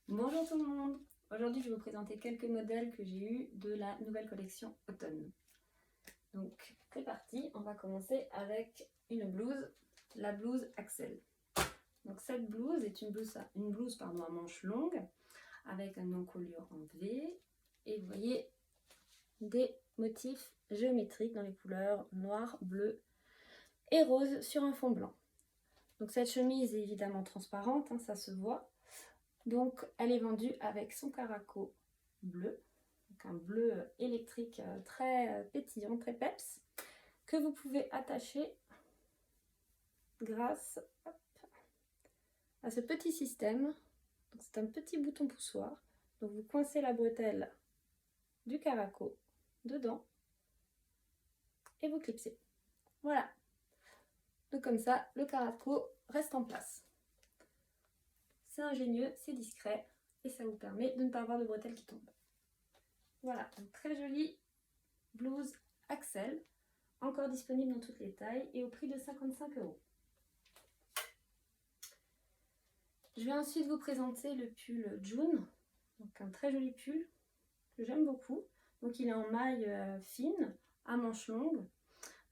Bonjour tout le monde. Aujourd'hui, je vais vous présenter quelques modèles que j'ai eus de la nouvelle collection automne. Donc, c'est parti. On va commencer avec une blouse, la blouse Axel. Donc, cette blouse est une blouse à manches longues avec un encolure en V. Et vous voyez des motifs géométriques dans les couleurs noir, bleu et rose sur un fond blanc. Donc, cette chemise est évidemment transparente, ça se voit. Donc, elle est vendue avec son caraco bleu, donc un bleu électrique très pétillant, très peps, que vous pouvez attacher grâce à ce petit système. C'est un petit bouton poussoir. Donc, vous coincez la bretelle du caraco dedans et vous clipsez. Voilà. Donc, comme ça, le caraco reste en place. C'est ingénieux, c'est discret et ça vous permet de ne pas avoir de bretelles qui tombent. Voilà, une très jolie blouse Axel, encore disponible dans toutes les tailles et au prix de 55 €. Je vais ensuite vous présenter le pull June, donc un très joli pull que j'aime beaucoup. Donc il est en maille fine, à manches longues,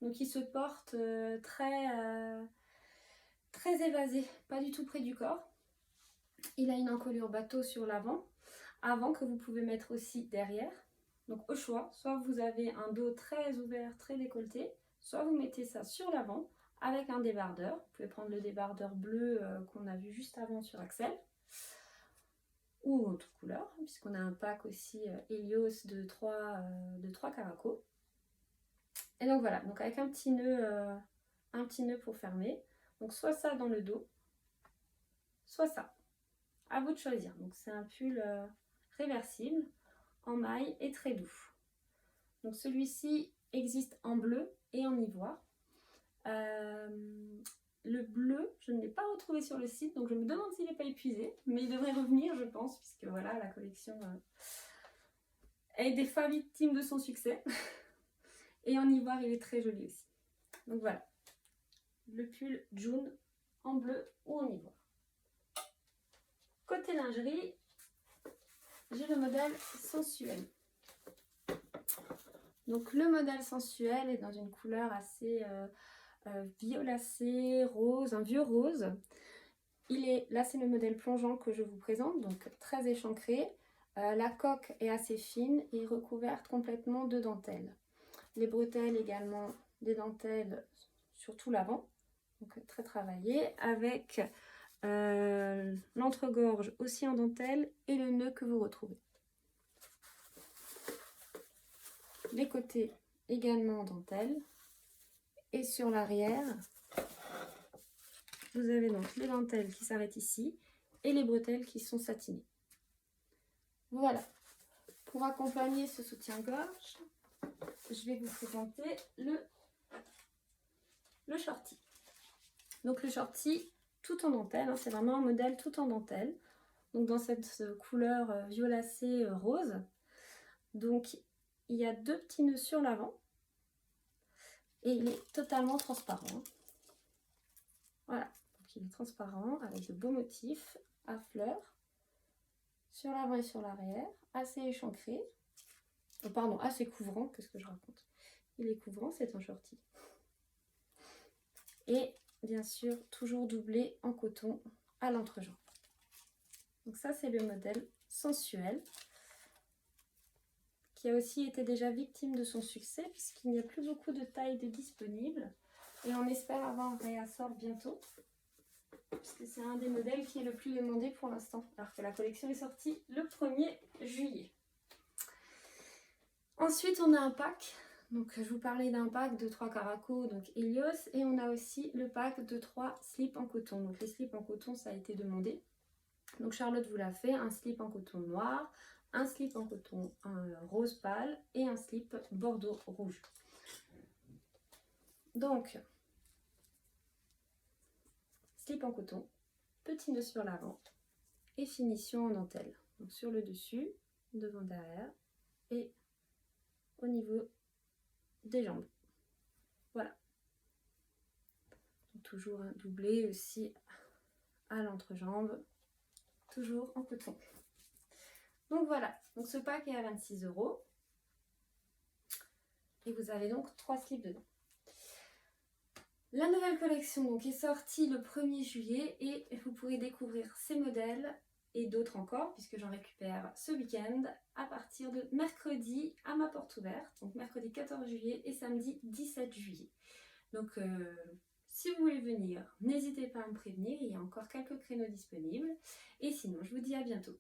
donc il se porte très évasé, pas du tout près du corps. Il a une encolure bateau sur l'avant, avant que vous pouvez mettre aussi derrière. Donc au choix, soit vous avez un dos très ouvert, très décolleté, soit vous mettez ça sur l'avant avec un débardeur. Vous pouvez prendre le débardeur bleu qu'on a vu juste avant sur Axel, ou autre couleur, puisqu'on a un pack aussi Helios de 3 caracos. Et donc voilà, donc avec un petit nœud pour fermer. Donc soit ça dans le dos, soit ça. À vous de choisir. Donc c'est un pull réversible en maille et très doux. Donc celui-ci existe en bleu et en ivoire. Le bleu, je ne l'ai pas retrouvé sur le site, donc je me demande s'il n'est pas épuisé, mais il devrait revenir, je pense, puisque voilà, la collection est des fois victime de son succès. Et en ivoire, il est très joli aussi. Donc voilà, le pull June en bleu ou en ivoire. Côté lingerie, j'ai le modèle sensuel. Donc le modèle sensuel est dans une couleur assez violacé, rose, un vieux rose. Là c'est le modèle plongeant que je vous présente, donc très échancré. La coque est assez fine et recouverte complètement de dentelles. Les bretelles également des dentelles sur tout l'avant, donc très travaillé, avec l'entregorge aussi en dentelle et le nœud que vous retrouvez. Les côtés également en dentelle. Et sur l'arrière, vous avez donc les dentelles qui s'arrêtent ici et les bretelles qui sont satinées. Voilà. Pour accompagner ce soutien-gorge, je vais vous présenter le shorty. Donc le shorty tout en dentelle, c'est vraiment un modèle tout en dentelle. Donc dans cette couleur violacée rose. Donc il y a 2 petits nœuds sur l'avant. Et il est totalement transparent. Voilà, donc il est transparent avec de beaux motifs à fleurs sur l'avant et sur l'arrière, assez échancré. Oh, pardon, assez couvrant, qu'est-ce que je raconte? Il est couvrant, c'est un shorty. Et bien sûr, toujours doublé en coton à l'entrejambe. Donc ça, c'est le modèle sensuel, qui a aussi été déjà victime de son succès, puisqu'il n'y a plus beaucoup de tailles de disponibles. Et on espère avoir un réassort bientôt, puisque c'est un des modèles qui est le plus demandé pour l'instant, alors que la collection est sortie le 1er juillet. Ensuite, on a un pack. Donc, je vous parlais d'un pack de 3 caracos, donc Helios, et on a aussi le pack de 3 slips en coton. Donc, les slips en coton, ça a été demandé. Donc, Charlotte vous l'a fait, un slip en coton noir, un slip en coton rose pâle et un slip bordeaux rouge. Donc, slip en coton, petit nœud sur l'avant et finition en dentelle. Donc sur le dessus, devant, derrière et au niveau des jambes. Voilà. Donc, toujours un doublé aussi à l'entrejambe, toujours en coton. Donc voilà, donc ce pack est à 26 €. Et vous avez donc 3 slips dedans. La nouvelle collection donc est sortie le 1er juillet et vous pourrez découvrir ces modèles et d'autres encore, puisque j'en récupère ce week-end à partir de mercredi à ma porte ouverte, donc mercredi 14 juillet et samedi 17 juillet. Donc si vous voulez venir, n'hésitez pas à me prévenir, il y a encore quelques créneaux disponibles. Et sinon, je vous dis à bientôt.